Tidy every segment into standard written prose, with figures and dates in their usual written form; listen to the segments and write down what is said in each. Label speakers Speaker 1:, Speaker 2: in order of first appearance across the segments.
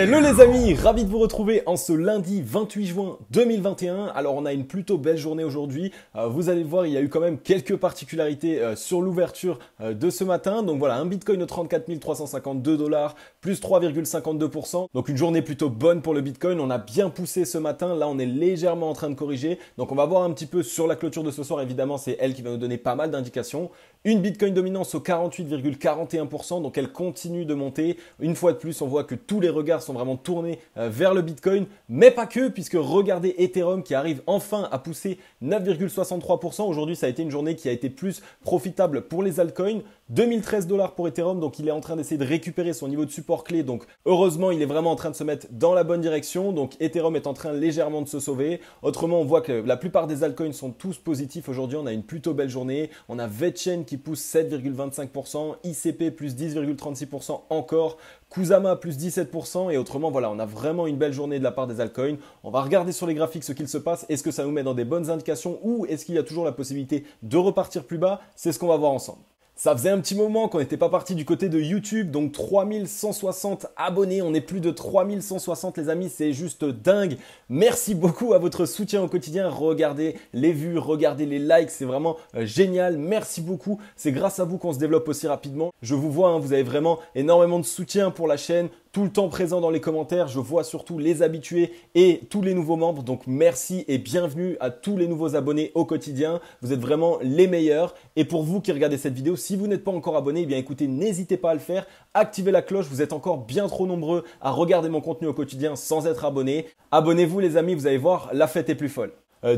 Speaker 1: Hello les amis, ravi de vous retrouver en ce lundi 28 juin 2021. Alors on a une plutôt belle journée aujourd'hui. Vous allez le voir, il y a eu quand même quelques particularités sur l'ouverture de ce matin. Donc voilà, un Bitcoin de 34 352 $, plus 3,52%. Donc une journée plutôt bonne pour le Bitcoin. On a bien poussé ce matin. Là, on est légèrement en train de corriger. Donc on va voir un petit peu sur la clôture de ce soir. Évidemment, c'est elle qui va nous donner pas mal d'indications. Une Bitcoin dominance au 48,41%. Donc elle continue de monter. Une fois de plus, on voit que tous les regards sont vraiment tournés vers le Bitcoin, mais pas que, puisque regardez Ethereum qui arrive enfin à pousser 9,63%. Aujourd'hui, ça a été une journée qui a été plus profitable pour les altcoins. 2013 $ pour Ethereum, donc il est en train d'essayer de récupérer son niveau de support clé. Donc heureusement, il est vraiment en train de se mettre dans la bonne direction. Donc Ethereum est en train légèrement de se sauver. Autrement, on voit que la plupart des altcoins sont tous positifs aujourd'hui. On a une plutôt belle journée. On a VeChain qui pousse 7,25%, ICP plus 10,36% encore, Kusama plus 17%, et autrement, voilà, on a vraiment une belle journée de la part des altcoins. On va regarder sur les graphiques ce qu'il se passe. Est-ce que ça nous met dans des bonnes indications ou est-ce qu'il y a toujours la possibilité de repartir plus bas? C'est ce qu'on va voir ensemble. Ça faisait un petit moment qu'on n'était pas parti du côté de YouTube, donc 3160 abonnés, on est plus de 3160 les amis, c'est juste dingue. Merci beaucoup à votre soutien au quotidien, regardez les vues, regardez les likes, c'est vraiment génial, merci beaucoup. C'est grâce à vous qu'on se développe aussi rapidement. Je vous vois, vous avez vraiment énormément de soutien pour la chaîne, tout le temps présent dans les commentaires. Je vois surtout les habitués et tous les nouveaux membres. Donc merci et bienvenue à tous les nouveaux abonnés au quotidien. Vous êtes vraiment les meilleurs. Et pour vous qui regardez cette vidéo, si vous n'êtes pas encore abonné, eh bien écoutez, n'hésitez pas à le faire. Activez la cloche. Vous êtes encore bien trop nombreux à regarder mon contenu au quotidien sans être abonné. Abonnez-vous les amis, vous allez voir, la fête est plus folle.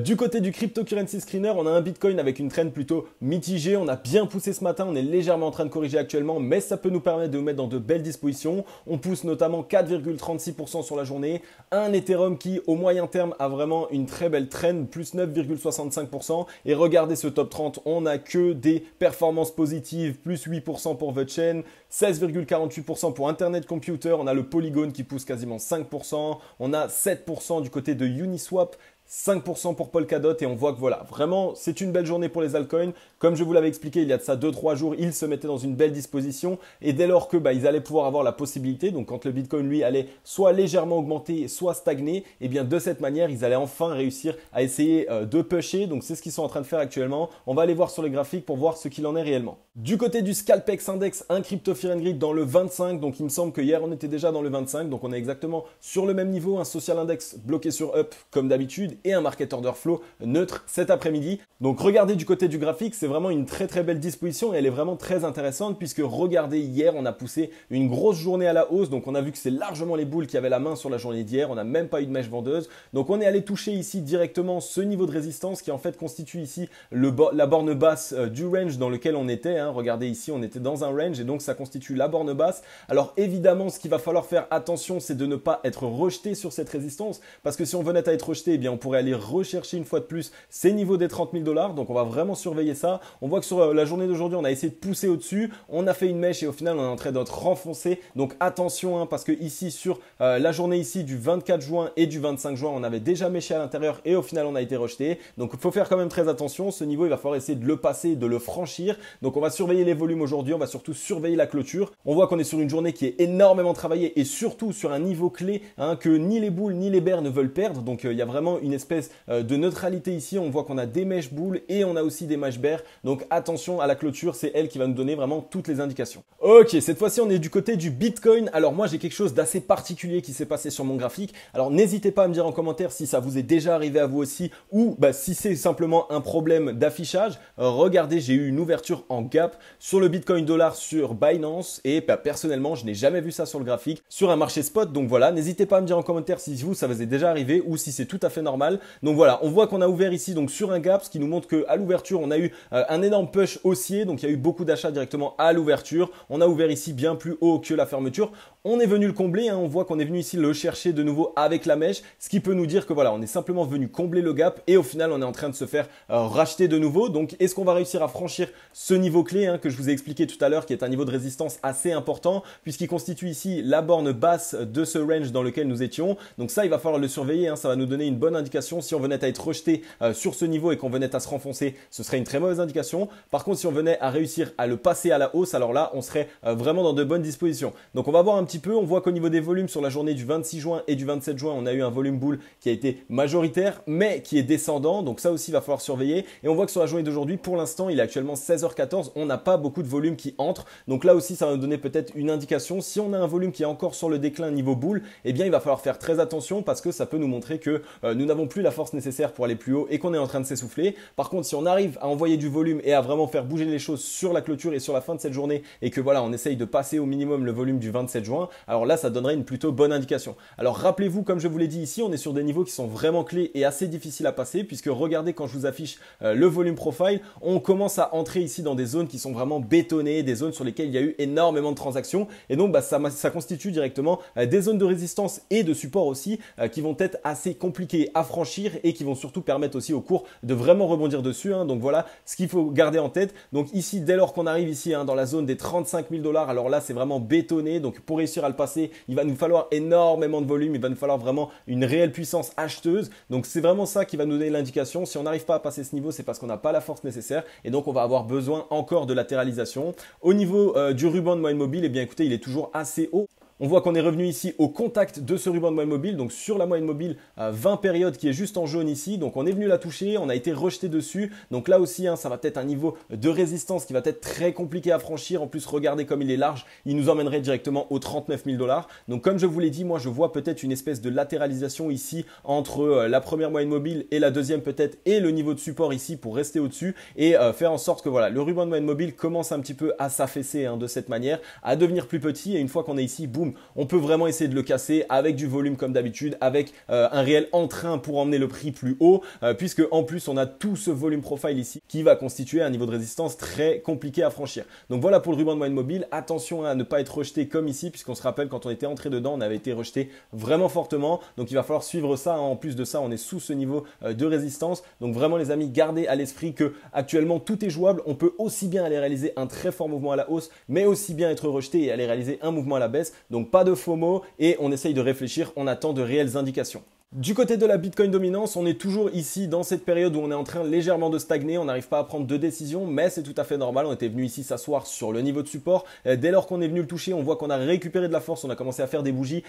Speaker 1: Du côté du cryptocurrency screener, on a un Bitcoin avec une trend plutôt mitigée. On a bien poussé ce matin, on est légèrement en train de corriger actuellement, mais ça peut nous permettre de nous mettre dans de belles dispositions. On pousse notamment 4,36% sur la journée. Un Ethereum qui, au moyen terme, a vraiment une très belle trend, plus 9,65%. Et regardez ce top 30, on n'a que des performances positives, plus 8% pour VeChain, 16,48% pour Internet Computer. On a le Polygon qui pousse quasiment 5%. On a 7% du côté de Uniswap. 5% pour Polkadot, et on voit que voilà, vraiment c'est une belle journée pour les altcoins. Comme je vous l'avais expliqué il y a de ça 2-3 jours, ils se mettaient dans une belle disposition, et dès lors que ils allaient pouvoir avoir la possibilité, donc quand le Bitcoin lui allait soit légèrement augmenter, soit stagner, et bien de cette manière ils allaient enfin réussir à essayer de pusher. Donc c'est ce qu'ils sont en train de faire actuellement. On va aller voir sur les graphiques pour voir ce qu'il en est réellement. Du côté du Scalpex Index, un Crypto Fear and Greed dans le 25, donc il me semble que hier on était déjà dans le 25, donc on est exactement sur le même niveau. Un Social Index bloqué sur Up comme d'habitude, et un market order flow neutre cet après-midi. Donc regardez du côté du graphique, c'est vraiment une très très belle disposition et elle est vraiment très intéressante, puisque regardez, hier on a poussé une grosse journée à la hausse. Donc on a vu que c'est largement les bulles qui avaient la main sur la journée d'hier, on n'a même pas eu de mèche vendeuse. Donc on est allé toucher ici directement ce niveau de résistance qui en fait constitue ici la borne basse du range dans lequel on était. Regardez ici, on était dans un range et donc ça constitue la borne basse. Alors évidemment, ce qu'il va falloir faire attention, c'est de ne pas être rejeté sur cette résistance, parce que si on venait à être rejeté, eh bien on pourrait aller rechercher une fois de plus ces niveaux des 30 000 $. Donc on va vraiment surveiller ça. On voit que sur la journée d'aujourd'hui, on a essayé de pousser au-dessus. On a fait une mèche et au final, on est en train d'être renfoncé. Donc attention, parce que ici, sur la journée ici du 24 juin et du 25 juin, on avait déjà méché à l'intérieur et au final, on a été rejeté. Donc il faut faire quand même très attention. Ce niveau, il va falloir essayer de le passer, de le franchir. Donc on va surveiller les volumes aujourd'hui. On va surtout surveiller la clôture. On voit qu'on est sur une journée qui est énormément travaillée et surtout sur un niveau clé que ni les bulles ni les bears ne veulent perdre. Donc il y a vraiment une espèce de neutralité ici. On voit qu'on a des mèches bulles et on a aussi des mèches bears. Donc attention à la clôture, c'est elle qui va nous donner vraiment toutes les indications. Ok, cette fois-ci on est du côté du Bitcoin. Alors moi j'ai quelque chose d'assez particulier qui s'est passé sur mon graphique. Alors n'hésitez pas à me dire en commentaire si ça vous est déjà arrivé à vous aussi, ou si c'est simplement un problème d'affichage. Regardez, j'ai eu une ouverture en gap sur le Bitcoin dollar sur Binance et personnellement je n'ai jamais vu ça sur le graphique sur un marché spot. Donc voilà, n'hésitez pas à me dire en commentaire si vous ça vous est déjà arrivé ou si c'est tout à fait normal. Donc voilà, on voit qu'on a ouvert ici donc sur un gap, ce qui nous montre qu'à l'ouverture, on a eu un énorme push haussier. Donc il y a eu beaucoup d'achats directement à l'ouverture. On a ouvert ici bien plus haut que la fermeture. On est venu le combler, on voit qu'on est venu ici le chercher de nouveau avec la mèche, ce qui peut nous dire que voilà, on est simplement venu combler le gap et au final, on est en train de se faire racheter de nouveau. Donc est-ce qu'on va réussir à franchir ce niveau clé que je vous ai expliqué tout à l'heure, qui est un niveau de résistance assez important puisqu'il constitue ici la borne basse de ce range dans lequel nous étions. Donc ça, il va falloir le surveiller, ça va nous donner une bonne indication. Si on venait à être rejeté sur ce niveau et qu'on venait à se renfoncer, ce serait une très mauvaise indication. Par contre, si on venait à réussir à le passer à la hausse, alors là, on serait vraiment dans de bonnes dispositions. Donc on va voir un petit petit peu. On voit qu'au niveau des volumes sur la journée du 26 juin et du 27 juin, on a eu un volume bull qui a été majoritaire, mais qui est descendant. Donc ça aussi, il va falloir surveiller. Et on voit que sur la journée d'aujourd'hui, pour l'instant, il est actuellement 16h14. On n'a pas beaucoup de volume qui entre. Donc là aussi, ça va nous donner peut-être une indication. Si on a un volume qui est encore sur le déclin niveau bull, eh bien, il va falloir faire très attention parce que ça peut nous montrer que nous n'avons plus la force nécessaire pour aller plus haut et qu'on est en train de s'essouffler. Par contre, si on arrive à envoyer du volume et à vraiment faire bouger les choses sur la clôture et sur la fin de cette journée et que voilà, on essaye de passer au minimum le volume du 27 juin, alors là, ça donnerait une plutôt bonne indication. Alors rappelez-vous, comme je vous l'ai dit ici, on est sur des niveaux qui sont vraiment clés et assez difficiles à passer puisque regardez quand je vous affiche le volume profile, on commence à entrer ici dans des zones qui sont vraiment bétonnées, des zones sur lesquelles il y a eu énormément de transactions et donc ça constitue directement des zones de résistance et de support aussi qui vont être assez compliquées à franchir et qui vont surtout permettre aussi au cours de vraiment rebondir dessus. Donc voilà ce qu'il faut garder en tête. Donc ici, dès lors qu'on arrive ici dans la zone des 35 000 $, alors là c'est vraiment bétonné. Donc pour réussir à le passer, il va nous falloir énormément de volume, il va nous falloir vraiment une réelle puissance acheteuse. Donc c'est vraiment ça qui va nous donner l'indication. Si on n'arrive pas à passer ce niveau, c'est parce qu'on n'a pas la force nécessaire et donc on va avoir besoin encore de latéralisation. Au niveau du ruban de moyenne mobile, eh bien écoutez, il est toujours assez haut. On voit qu'on est revenu ici au contact de ce ruban de moyenne mobile, donc sur la moyenne mobile 20 périodes qui est juste en jaune ici. Donc on est venu la toucher, on a été rejeté dessus. Donc là aussi, ça va être un niveau de résistance qui va être très compliqué à franchir. En plus, regardez comme il est large, il nous emmènerait directement aux 39 000 $. Donc comme je vous l'ai dit, moi je vois peut-être une espèce de latéralisation ici entre la première moyenne mobile et la deuxième peut-être et le niveau de support ici pour rester au-dessus et faire en sorte que voilà, le ruban de moyenne mobile commence un petit peu à s'affaisser de cette manière, à devenir plus petit et une fois qu'on est ici, boum, on peut vraiment essayer de le casser avec du volume comme d'habitude, avec un réel entrain pour emmener le prix plus haut, puisque en plus on a tout ce volume profile ici qui va constituer un niveau de résistance très compliqué à franchir. Donc voilà pour le ruban de moyenne mobile, attention à ne pas être rejeté comme ici, puisqu'on se rappelle quand on était entré dedans, on avait été rejeté vraiment fortement, donc il va falloir suivre ça. En plus de ça, on est sous ce niveau de résistance, donc vraiment les amis, gardez à l'esprit que actuellement tout est jouable, on peut aussi bien aller réaliser un très fort mouvement à la hausse, mais aussi bien être rejeté et aller réaliser un mouvement à la baisse. Donc pas de FOMO et on essaye de réfléchir, on attend de réelles indications. Du côté de la Bitcoin dominance, on est toujours ici dans cette période où on est en train légèrement de stagner, on n'arrive pas à prendre de décision, mais c'est tout à fait normal. On était venu ici s'asseoir sur le niveau de support. Dès lors qu'on est venu le toucher, on voit qu'on a récupéré de la force, on a commencé à faire des bougies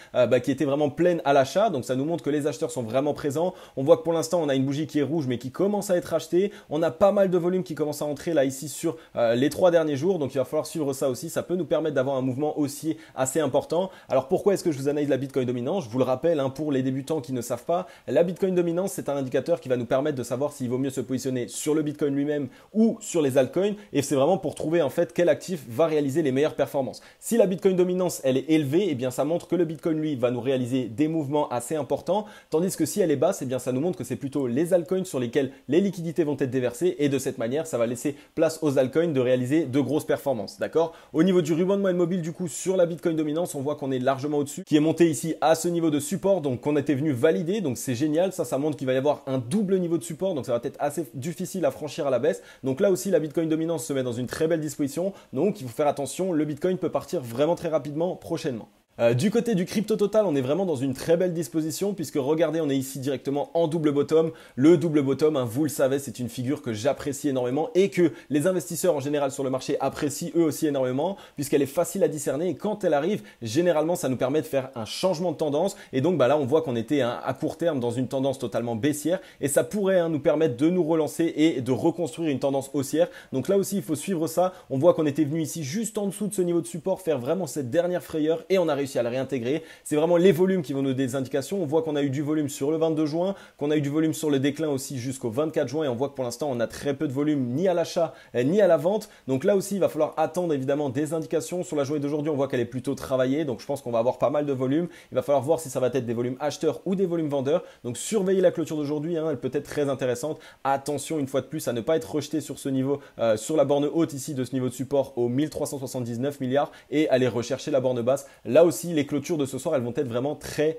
Speaker 1: qui étaient vraiment pleines à l'achat, donc ça nous montre que les acheteurs sont vraiment présents. On voit que pour l'instant on a une bougie qui est rouge mais qui commence à être achetée. On a pas mal de volume qui commence à entrer là ici sur les 3 derniers jours, donc il va falloir suivre ça aussi. Ça peut nous permettre d'avoir un mouvement haussier assez important. Alors pourquoi est-ce que je vous analyse la Bitcoin dominance? Je vous le rappelle, pour les débutants qui ne savent pas, la Bitcoin dominance, c'est un indicateur qui va nous permettre de savoir s'il vaut mieux se positionner sur le Bitcoin lui-même ou sur les altcoins. Et c'est vraiment pour trouver en fait quel actif va réaliser les meilleures performances. Si la Bitcoin dominance, elle est élevée, eh bien ça montre que le Bitcoin lui va nous réaliser des mouvements assez importants. Tandis que si elle est basse, eh bien ça nous montre que c'est plutôt les altcoins sur lesquels les liquidités vont être déversées. Et de cette manière, ça va laisser place aux altcoins de réaliser de grosses performances. D'accord? Au niveau du ruban de moyenne mobile, du coup, sur la Bitcoin dominance, on voit qu'on est largement au-dessus, qui est monté ici à ce niveau de support, donc qu'on était venu valider. Donc c'est génial. Ça montre qu'il va y avoir un double niveau de support, donc ça va être assez difficile à franchir à la baisse. Donc là aussi, la Bitcoin dominance se met dans une très belle disposition. Donc il faut faire attention, le Bitcoin peut partir vraiment très rapidement prochainement. Du côté du crypto total, on est vraiment dans une très belle disposition puisque regardez, on est ici directement en double bottom. Le double bottom, vous le savez, c'est une figure que j'apprécie énormément et que les investisseurs en général sur le marché apprécient eux aussi énormément puisqu'elle est facile à discerner et quand elle arrive, généralement ça nous permet de faire un changement de tendance et donc là on voit qu'on était à court terme dans une tendance totalement baissière et ça pourrait nous permettre de nous relancer et de reconstruire une tendance haussière. Donc là aussi il faut suivre ça. On voit qu'on était venu ici juste en dessous de ce niveau de support faire vraiment cette dernière frayeur et on a réussi à la réintégrer. C'est vraiment les volumes qui vont nous donner des indications. On voit qu'on a eu du volume sur le 22 juin, qu'on a eu du volume sur le déclin aussi jusqu'au 24 juin et on voit que pour l'instant on a très peu de volume ni à l'achat ni à la vente. Donc là aussi il va falloir attendre évidemment des indications. Sur la journée d'aujourd'hui on voit qu'elle est plutôt travaillée, donc je pense qu'on va avoir pas mal de volume. Il va falloir voir si ça va être des volumes acheteurs ou des volumes vendeurs. Donc surveillez la clôture d'aujourd'hui, elle peut être très intéressante. Attention une fois de plus à ne pas être rejeté sur ce niveau, sur la borne haute ici de ce niveau de support aux 1379 milliards et aller rechercher la borne basse. Là aussi les clôtures de ce soir, elles vont être vraiment très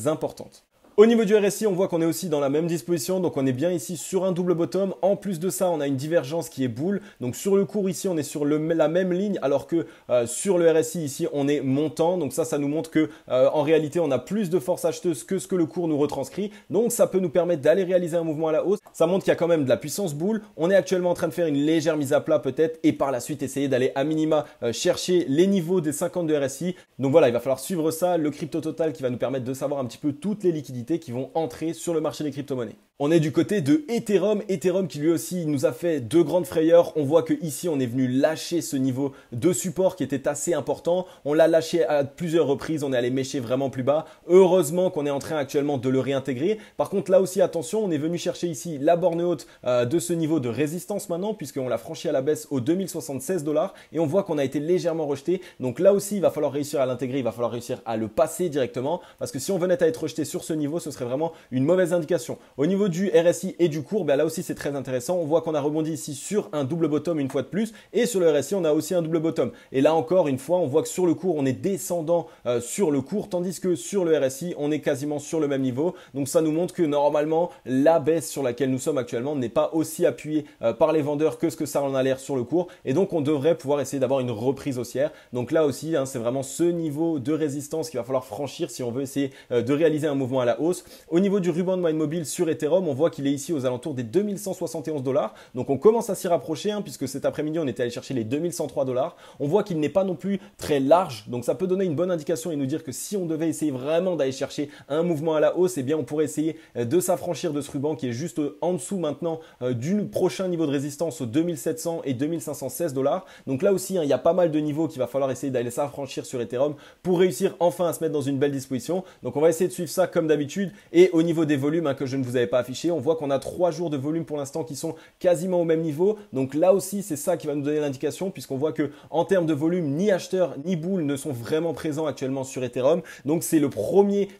Speaker 1: importantes. Au niveau du RSI, on voit qu'on est aussi dans la même disposition, donc on est bien ici sur un double bottom. En plus de ça, on a une divergence qui est boule. Donc sur le cours ici, on est sur la même ligne, alors que sur le RSI ici, on est montant. Donc ça nous montre que en réalité, on a plus de force acheteuse que ce que le cours nous retranscrit. Donc ça peut nous permettre d'aller réaliser un mouvement à la hausse. Ça montre qu'il y a quand même de la puissance boule. On est actuellement en train de faire une légère mise à plat peut-être et par la suite essayer d'aller à minima chercher les niveaux des 50 de RSI. Donc voilà, il va falloir suivre ça, le crypto total qui va nous permettre de savoir un petit peu toutes les liquidités qui vont entrer sur le marché des crypto-monnaies. On est du côté de Ethereum qui lui aussi nous a fait de grandes frayeurs. On voit que ici on est venu lâcher ce niveau de support qui était assez important. On l'a lâché à plusieurs reprises, on est allé mêcher vraiment plus bas. Heureusement qu'on est en train actuellement de le réintégrer. Par contre là aussi attention, on est venu chercher ici la borne haute de ce niveau de résistance maintenant puisqu'on l'a franchi à la baisse aux 2076 $ et on voit qu'on a été légèrement rejeté. Donc là aussi il va falloir réussir à l'intégrer, il va falloir réussir à le passer directement parce que si on venait à être rejeté sur ce niveau, ce serait vraiment une mauvaise indication. Au niveau du RSI et du cours, là aussi c'est très intéressant. On voit qu'on a rebondi ici sur un double bottom une fois de plus et sur le RSI on a aussi un double bottom. Et là encore une fois on voit que sur le cours on est descendant sur le cours tandis que sur le RSI on est quasiment sur le même niveau. Donc ça nous montre que normalement la baisse sur laquelle nous sommes actuellement n'est pas aussi appuyée par les vendeurs que ce que ça en a l'air sur le cours et donc on devrait pouvoir essayer d'avoir une reprise haussière. Donc là aussi c'est vraiment ce niveau de résistance qu'il va falloir franchir si on veut essayer de réaliser un mouvement à la hausse. Au niveau du ruban de moyenne mobile sur Ethereum, on voit qu'il est ici aux alentours des 2171 $. Donc on commence à s'y rapprocher puisque cet après-midi on était allé chercher les 2103 $. On voit qu'il n'est pas non plus très large, donc ça peut donner une bonne indication et nous dire que si on devait essayer vraiment d'aller chercher un mouvement à la hausse, eh bien on pourrait essayer de s'affranchir de ce ruban qui est juste en dessous maintenant du prochain niveau de résistance aux 2700 et 2516 $. Donc là aussi il y a pas mal de niveaux qu'il va falloir essayer d'aller s'affranchir sur Ethereum pour réussir enfin à se mettre dans une belle disposition. Donc on va essayer de suivre ça comme d'habitude. Et au niveau des volumes que je ne vous avais pas affiché, on voit qu'on a 3 jours de volume pour l'instant qui sont quasiment au même niveau. Donc là aussi, c'est ça qui va nous donner l'indication puisqu'on voit que en termes de volume, ni acheteurs ni bulles ne sont vraiment présents actuellement sur Ethereum. Donc c'est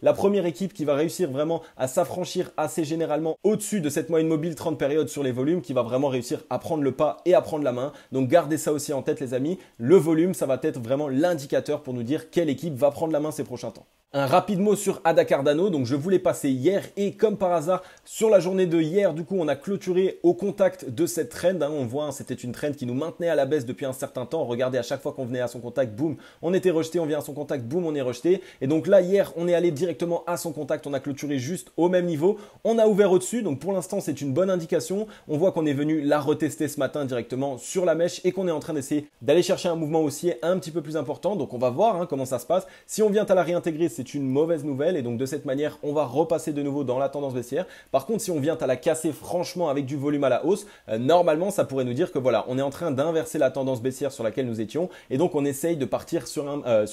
Speaker 1: la première équipe qui va réussir vraiment à s'affranchir assez généralement au-dessus de cette moyenne mobile 30 périodes sur les volumes qui va vraiment réussir à prendre le pas et à prendre la main. Donc gardez ça aussi en tête les amis. Le volume, ça va être vraiment l'indicateur pour nous dire quelle équipe va prendre la main ces prochains temps. Un rapide mot sur ADA Cardano, donc je vous l'ai passé hier et comme par hasard sur la journée de hier, du coup on a clôturé au contact de cette trend, on voit c'était une trend qui nous maintenait à la baisse depuis un certain temps, regardez à chaque fois qu'on venait à son contact, boum, on était rejeté, on vient à son contact, boum, on est rejeté et donc là hier on est allé directement à son contact, on a clôturé juste au même niveau, on a ouvert au-dessus, donc pour l'instant c'est une bonne indication, on voit qu'on est venu la retester ce matin directement sur la mèche et qu'on est en train d'essayer d'aller chercher un mouvement haussier un petit peu plus important, donc on va voir comment ça se passe, si on vient à la réintégrer c'est une mauvaise nouvelle et donc de cette manière on va repasser de nouveau dans la tendance baissière. Par contre si on vient à la casser franchement avec du volume à la hausse, normalement ça pourrait nous dire que voilà on est en train d'inverser la tendance baissière sur laquelle nous étions et donc on essaye de partir sur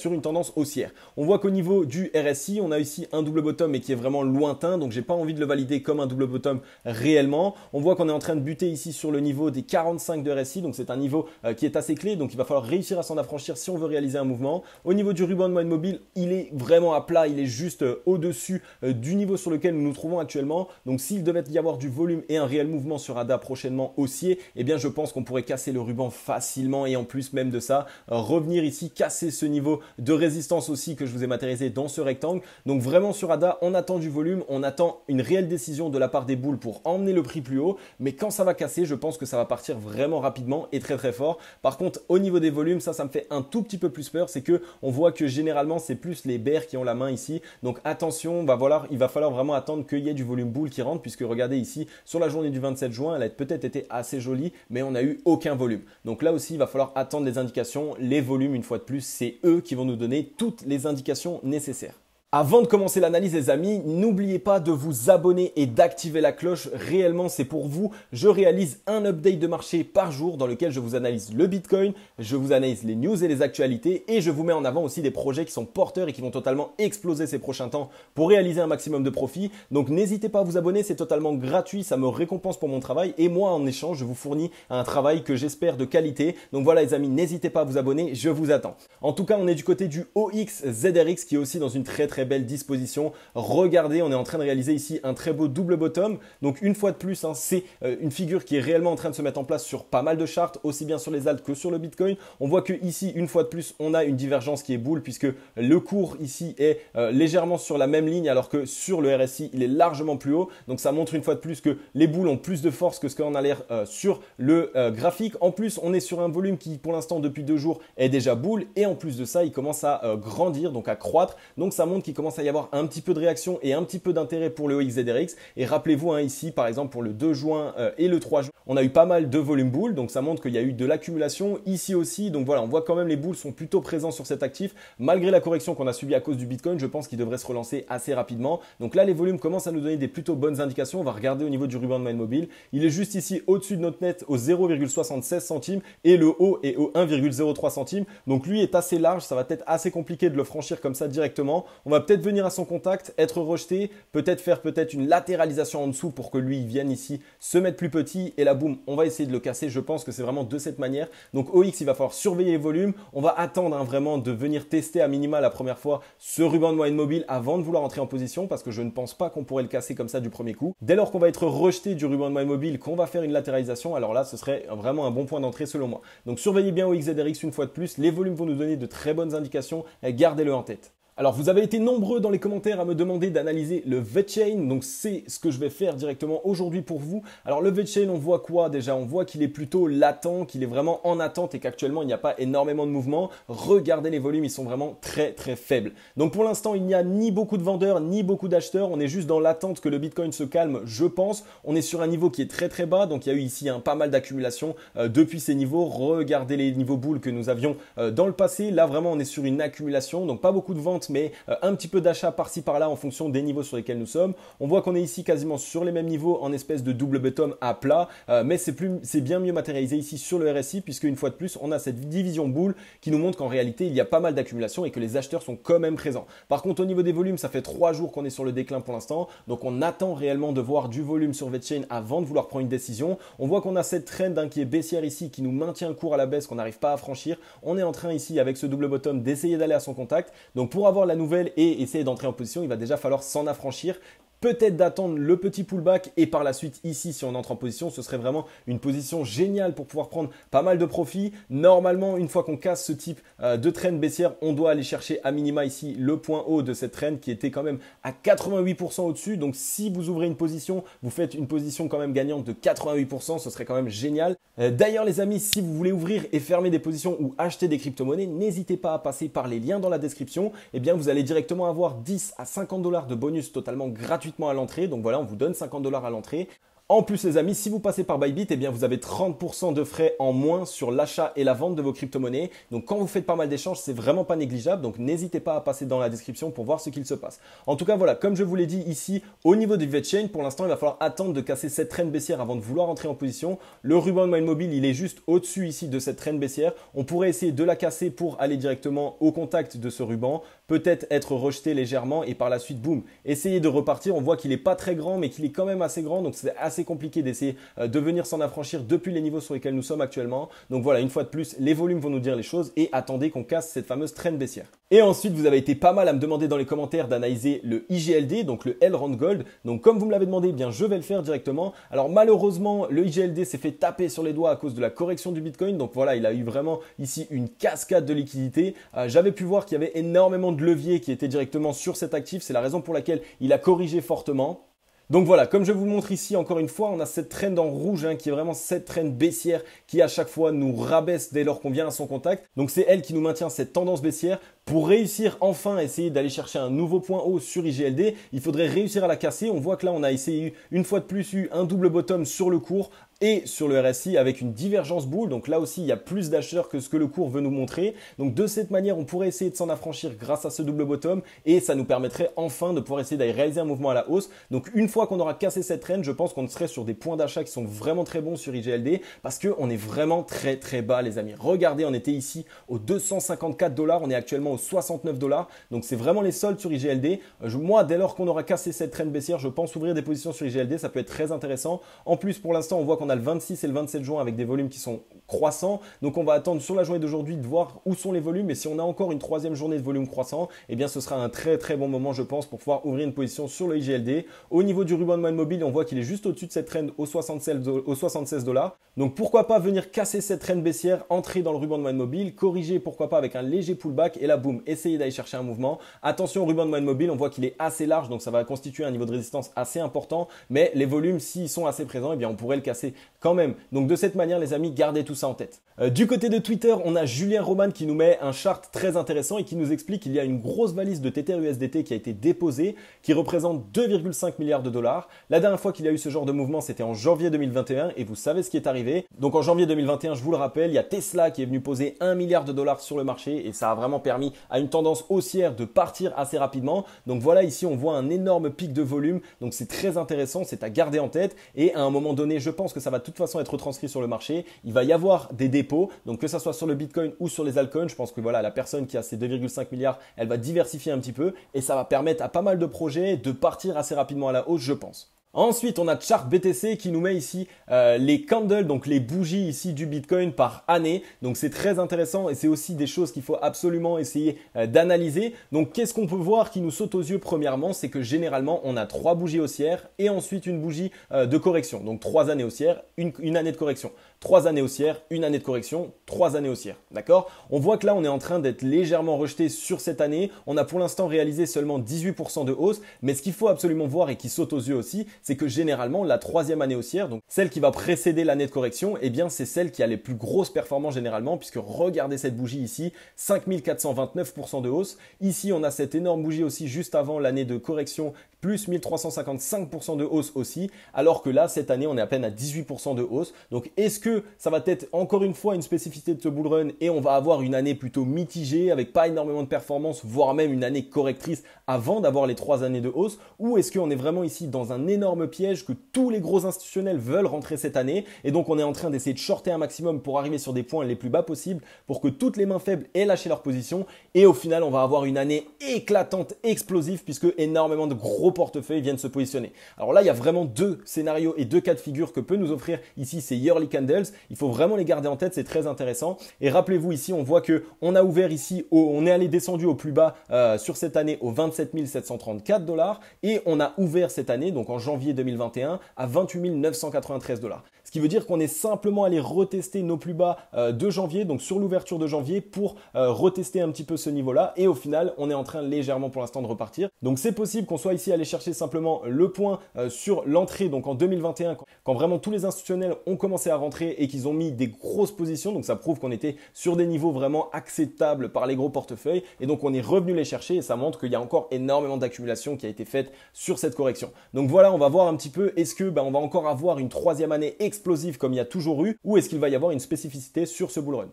Speaker 1: une tendance haussière. On voit qu'au niveau du RSI on a ici un double bottom mais qui est vraiment lointain donc j'ai pas envie de le valider comme un double bottom réellement. On voit qu'on est en train de buter ici sur le niveau des 45 de RSI donc c'est un niveau qui est assez clé donc il va falloir réussir à s'en affranchir si on veut réaliser un mouvement. Au niveau du ruban de moyenne mobile il est vraiment à plat, il est juste au-dessus du niveau sur lequel nous nous trouvons actuellement. Donc s'il devait y avoir du volume et un réel mouvement sur ADA prochainement haussier, eh bien je pense qu'on pourrait casser le ruban facilement et en plus même de ça, revenir ici, casser ce niveau de résistance aussi que je vous ai matérialisé dans ce rectangle. Donc vraiment sur ADA, on attend du volume, on attend une réelle décision de la part des bulles pour emmener le prix plus haut. Mais quand ça va casser, je pense que ça va partir vraiment rapidement et très très fort. Par contre, au niveau des volumes, ça me fait un tout petit peu plus peur. C'est que on voit que généralement, c'est plus les bears qui ont la main ici. Donc attention, il va falloir vraiment attendre qu'il y ait du volume bull qui rentre puisque regardez ici, sur la journée du 27 juin, elle a peut-être été assez jolie, mais on n'a eu aucun volume. Donc là aussi, il va falloir attendre les indications. Les volumes, une fois de plus, c'est eux qui vont nous donner toutes les indications nécessaires. Avant de commencer l'analyse les amis, n'oubliez pas de vous abonner et d'activer la cloche. Réellement, c'est pour vous. Je réalise un update de marché par jour dans lequel je vous analyse le Bitcoin, je vous analyse les news et les actualités et je vous mets en avant aussi des projets qui sont porteurs et qui vont totalement exploser ces prochains temps pour réaliser un maximum de profit. Donc n'hésitez pas à vous abonner, c'est totalement gratuit, ça me récompense pour mon travail et moi en échange, je vous fournis un travail que j'espère de qualité. Donc voilà les amis, n'hésitez pas à vous abonner, je vous attends. En tout cas, on est du côté du OXZRX qui est aussi dans une très très belle disposition. Regardez, on est en train de réaliser ici un très beau double bottom. Donc une fois de plus, hein, c'est une figure qui est réellement en train de se mettre en place sur pas mal de charts, aussi bien sur les alts que sur le Bitcoin. On voit que ici, une fois de plus, on a une divergence qui est boule puisque le cours ici est légèrement sur la même ligne alors que sur le RSI, il est largement plus haut. Donc ça montre une fois de plus que les boules ont plus de force que ce qu'on a l'air sur le graphique. En plus, on est sur un volume qui pour l'instant depuis 2 jours est déjà boule et en plus de ça, il commence à grandir, donc à croître. Donc ça montre qu'il commence à y avoir un petit peu de réaction et un petit peu d'intérêt pour le OXZRX. Et rappelez-vous, hein, ici par exemple pour le 2 juin et le 3 juin, on a eu pas mal de volume boule, donc ça montre qu'il y a eu de l'accumulation ici aussi. Donc voilà, on voit quand même les boules sont plutôt présents sur cet actif. Malgré la correction qu'on a subie à cause du Bitcoin, je pense qu'il devrait se relancer assez rapidement. Donc là, les volumes commencent à nous donner des plutôt bonnes indications. On va regarder au niveau du ruban de Mind Mobile. Il est juste ici au-dessus de notre net au 0,76 centimes et le haut est au 1,03 centimes. Donc lui est assez large, ça va être assez compliqué de le franchir comme ça directement. On va peut-être venir à son contact, être rejeté, peut-être faire une latéralisation en dessous pour que lui il vienne ici se mettre plus petit et là boum, on va essayer de le casser. Je pense que c'est vraiment de cette manière. Donc OX, il va falloir surveiller les volumes. On va attendre hein, vraiment de venir tester à minima la première fois ce ruban de moyenne mobile avant de vouloir entrer en position parce que je ne pense pas qu'on pourrait le casser comme ça du premier coup. Dès lors qu'on va être rejeté du ruban de moyenne mobile, qu'on va faire une latéralisation, alors là ce serait vraiment un bon point d'entrée selon moi. Donc surveillez bien OXZRX une fois de plus. Les volumes vont nous donner de très bonnes indications. Gardez-le en tête. Alors, vous avez été nombreux dans les commentaires à me demander d'analyser le VeChain, donc c'est ce que je vais faire directement aujourd'hui pour vous. Alors, le VeChain, on voit quoi déjà? On voit qu'il est plutôt latent, qu'il est vraiment en attente et qu'actuellement, il n'y a pas énormément de mouvement. Regardez les volumes, ils sont vraiment très très faibles. Donc, pour l'instant, il n'y a ni beaucoup de vendeurs, ni beaucoup d'acheteurs. On est juste dans l'attente que le Bitcoin se calme, je pense. On est sur un niveau qui est très très bas, donc il y a eu ici pas mal d'accumulation depuis ces niveaux. Regardez les niveaux boules que nous avions dans le passé. Là, vraiment, on est sur une accumulation, donc pas beaucoup de ventes, mais un petit peu d'achat par-ci par-là en fonction des niveaux sur lesquels nous sommes. On voit qu'on est ici quasiment sur les mêmes niveaux en espèce de double bottom à plat, mais c'est bien mieux matérialisé ici sur le RSI puisque une fois de plus on a cette division boule qui nous montre qu'en réalité il y a pas mal d'accumulation et que les acheteurs sont quand même présents. Par contre au niveau des volumes, ça fait 3 jours qu'on est sur le déclin pour l'instant, donc on attend réellement de voir du volume sur VeChain avant de vouloir prendre une décision. On voit qu'on a cette trend qui est baissière ici qui nous maintient le cours à la baisse qu'on n'arrive pas à franchir. On est en train ici avec ce double bottom d'essayer d'aller à son contact. Donc pour avoir la nouvelle et essayer d'entrer en position, il va déjà falloir s'en affranchir. Peut-être d'attendre le petit pullback et par la suite ici si on entre en position, ce serait vraiment une position géniale pour pouvoir prendre pas mal de profit. Normalement, une fois qu'on casse ce type de trend baissière, on doit aller chercher à minima ici le point haut de cette trend qui était quand même à 88% au-dessus. Donc si vous ouvrez une position, vous faites une position quand même gagnante de 88%, ce serait quand même génial. D'ailleurs les amis, si vous voulez ouvrir et fermer des positions ou acheter des crypto-monnaies, n'hésitez pas à passer par les liens dans la description. Eh bien vous allez directement avoir 10 à 50 $ de bonus totalement gratuitement à l'entrée. Donc voilà, on vous donne 50 $ à l'entrée. En plus les amis, si vous passez par Bybit, eh bien vous avez 30% de frais en moins sur l'achat et la vente de vos crypto-monnaies. Donc quand vous faites pas mal d'échanges, c'est vraiment pas négligeable. Donc n'hésitez pas à passer dans la description pour voir ce qu'il se passe. En tout cas voilà, comme je vous l'ai dit ici, au niveau du VeChain, pour l'instant il va falloir attendre de casser cette trend baissière avant de vouloir entrer en position. Le ruban de Mind Mobile, il est juste au-dessus ici de cette trend baissière. On pourrait essayer de la casser pour aller directement au contact de ce ruban, peut-être être rejeté légèrement et par la suite, boum, essayer de repartir. On voit qu'il n'est pas très grand mais qu'il est quand même assez grand, donc c'est assez compliqué d'essayer de venir s'en affranchir depuis les niveaux sur lesquels nous sommes actuellement. Donc voilà, une fois de plus, les volumes vont nous dire les choses et attendez qu'on casse cette fameuse trend baissière. Et ensuite, vous avez été pas mal à me demander dans les commentaires d'analyser le IGLD, donc le Elrond Gold. Donc comme vous me l'avez demandé, eh bien je vais le faire directement. Alors malheureusement, le IGLD s'est fait taper sur les doigts à cause de la correction du Bitcoin. Donc voilà, il a eu vraiment ici une cascade de liquidités. J'avais pu voir qu'il y avait énormément de leviers qui étaient directement sur cet actif. C'est la raison pour laquelle il a corrigé fortement. Donc voilà, comme je vous montre ici, encore une fois, on a cette trend en rouge qui est vraiment cette trend baissière qui à chaque fois nous rabaisse dès lors qu'on vient à son contact. Donc c'est elle qui nous maintient cette tendance baissière. Pour réussir enfin à essayer d'aller chercher un nouveau point haut sur IGLD, il faudrait réussir à la casser. On voit que là, on a essayé une fois de plus un double bottom sur le cours et sur le RSI avec une divergence boule. Donc là aussi, il y a plus d'acheteurs que ce que le cours veut nous montrer. Donc de cette manière, on pourrait essayer de s'en affranchir grâce à ce double bottom et ça nous permettrait enfin de pouvoir essayer d'aller réaliser un mouvement à la hausse. Donc une fois qu'on aura cassé cette trend, je pense qu'on serait sur des points d'achat qui sont vraiment très bons sur IGLD parce qu'on est vraiment très très bas les amis. Regardez, on était ici aux 254 $, on est actuellement actuellement aux 69 $. Donc c'est vraiment les soldes sur IGLD. Moi, dès lors qu'on aura cassé cette trend baissière, je pense ouvrir des positions sur IGLD. Ça peut être très intéressant. En plus, pour l'instant, on voit qu'on a le 26 et le 27 juin avec des volumes qui sont croissants. Donc on va attendre sur la journée d'aujourd'hui de voir où sont les volumes. Et si on a encore une troisième journée de volume croissant, eh bien ce sera un très très bon moment, je pense, pour pouvoir ouvrir une position sur le IGLD. Au niveau du ruban de moyenne mobile, on voit qu'il est juste au-dessus de cette trend aux 76 $. Donc pourquoi pas venir casser cette trend baissière, entrer dans le ruban de moyenne mobile, corriger pourquoi pas avec un léger pullback et là boum, essayer d'aller chercher un mouvement. Attention au ruban de moyenne mobile, on voit qu'il est assez large, donc ça va constituer un niveau de résistance assez important, mais les volumes, s'ils sont assez présents, eh bien on pourrait le casser quand même. Donc de cette manière, les amis, gardez tout ça en tête. Du côté de Twitter, on a Julien Roman qui nous met un chart très intéressant et qui nous explique qu'il y a une grosse valise de Tether USDT qui a été déposée, qui représente 2,5 milliards de dollars. La dernière fois qu'il y a eu ce genre de mouvement, c'était en janvier 2021 et vous savez ce qui est arrivé. Donc en janvier 2021, je vous le rappelle, il y a Tesla qui est venu poser 1 milliard de dollars sur le marché et ça a vraiment permis à une tendance haussière de partir assez rapidement. Donc voilà, ici on voit un énorme pic de volume, donc c'est très intéressant, c'est à garder en tête et à un moment donné, je pense que ça va de toute façon être retranscrit sur le marché. Il va y avoir des dépôts, donc que ça soit sur le Bitcoin ou sur les altcoins, je pense que voilà, la personne qui a ces 2,5 milliards, elle va diversifier un petit peu et ça va permettre à pas mal de projets de partir assez rapidement à la hausse, je pense. Ensuite, on a Chart BTC qui nous met ici les candles, donc les bougies ici du Bitcoin par année. Donc c'est très intéressant et c'est aussi des choses qu'il faut absolument essayer d'analyser. Donc qu'est-ce qu'on peut voir qui nous saute aux yeux premièrement, c'est que généralement on a 3 bougies haussières et ensuite une bougie de correction. Donc 3 années haussières, une année de correction. 3 années haussières, une année de correction, 3 années haussières. D'accord? On voit que là on est en train d'être légèrement rejeté sur cette année. On a pour l'instant réalisé seulement 18% de hausse, mais ce qu'il faut absolument voir et qui saute aux yeux aussi, c'est que généralement la troisième année haussière, donc celle qui va précéder l'année de correction, eh bien c'est celle qui a les plus grosses performances généralement, puisque regardez cette bougie ici, 5429% de hausse. Ici on a cette énorme bougie aussi juste avant l'année de correction, plus 1355% de hausse aussi, alors que là cette année on est à peine à 18% de hausse. Donc est-ce que ça va être encore une fois une spécificité de ce bull run et on va avoir une année plutôt mitigée avec pas énormément de performance, voire même une année correctrice avant d'avoir les 3 années de hausse, ou est-ce qu'on est vraiment ici dans un énorme piège que tous les gros institutionnels veulent rentrer cette année et donc on est en train d'essayer de shorter un maximum pour arriver sur des points les plus bas possibles pour que toutes les mains faibles aient lâché leur position et au final on va avoir une année éclatante, explosive puisque énormément de gros portefeuilles viennent se positionner. Alors là il y a vraiment 2 scénarios et 2 cas de figure que peut nous offrir ici ces yearly candles. Il faut vraiment les garder en tête, c'est très intéressant. Et rappelez-vous ici on voit que on a ouvert ici, on est allé descendu au plus bas sur cette année aux 27 734 $ et on a ouvert cette année donc en janvier 2021 à 28 993 $. Ce qui veut dire qu'on est simplement allé retester nos plus bas de janvier, donc sur l'ouverture de janvier pour retester un petit peu ce niveau-là et au final on est en train légèrement pour l'instant de repartir. Donc c'est possible qu'on soit ici allé chercher simplement le point sur l'entrée donc en 2021 quand vraiment tous les institutionnels ont commencé à rentrer et qu'ils ont mis des grosses positions, donc ça prouve qu'on était sur des niveaux vraiment acceptables par les gros portefeuilles et donc on est revenu les chercher et ça montre qu'il y a encore énormément d'accumulation qui a été faite sur cette correction. Donc voilà, on va voir un petit peu est-ce que on va encore avoir une troisième année explosive comme il y a toujours eu ou est-ce qu'il va y avoir une spécificité sur ce bull run.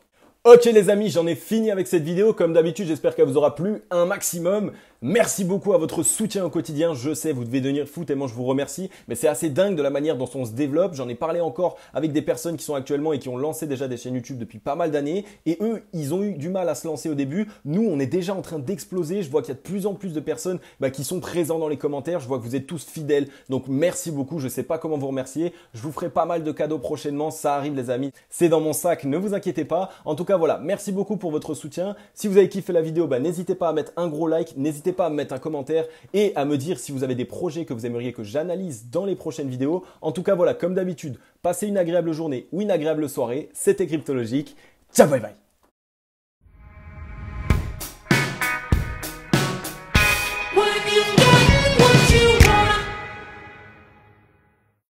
Speaker 1: Ok les amis, j'en ai fini avec cette vidéo. Comme d'habitude, j'espère qu'elle vous aura plu un maximum. Merci beaucoup à votre soutien au quotidien. Je sais, vous devez devenir fou tellement je vous remercie. Mais c'est assez dingue de la manière dont on se développe. J'en ai parlé encore avec des personnes qui sont actuellement et qui ont lancé déjà des chaînes YouTube depuis pas mal d'années. Et eux, ils ont eu du mal à se lancer au début. Nous, on est déjà en train d'exploser. Je vois qu'il y a de plus en plus de personnes qui sont présents dans les commentaires. Je vois que vous êtes tous fidèles. Donc merci beaucoup. Je sais pas comment vous remercier. Je vous ferai pas mal de cadeaux prochainement. Ça arrive les amis. C'est dans mon sac. Ne vous inquiétez pas. En tout cas, voilà. Merci beaucoup pour votre soutien. Si vous avez kiffé la vidéo, n'hésitez pas à mettre un gros like. N'hésitez pas à me mettre un commentaire et à me dire si vous avez des projets que vous aimeriez que j'analyse dans les prochaines vidéos. En tout cas, voilà, comme d'habitude, passez une agréable journée ou une agréable soirée. C'était Cryptologique. Ciao, bye bye.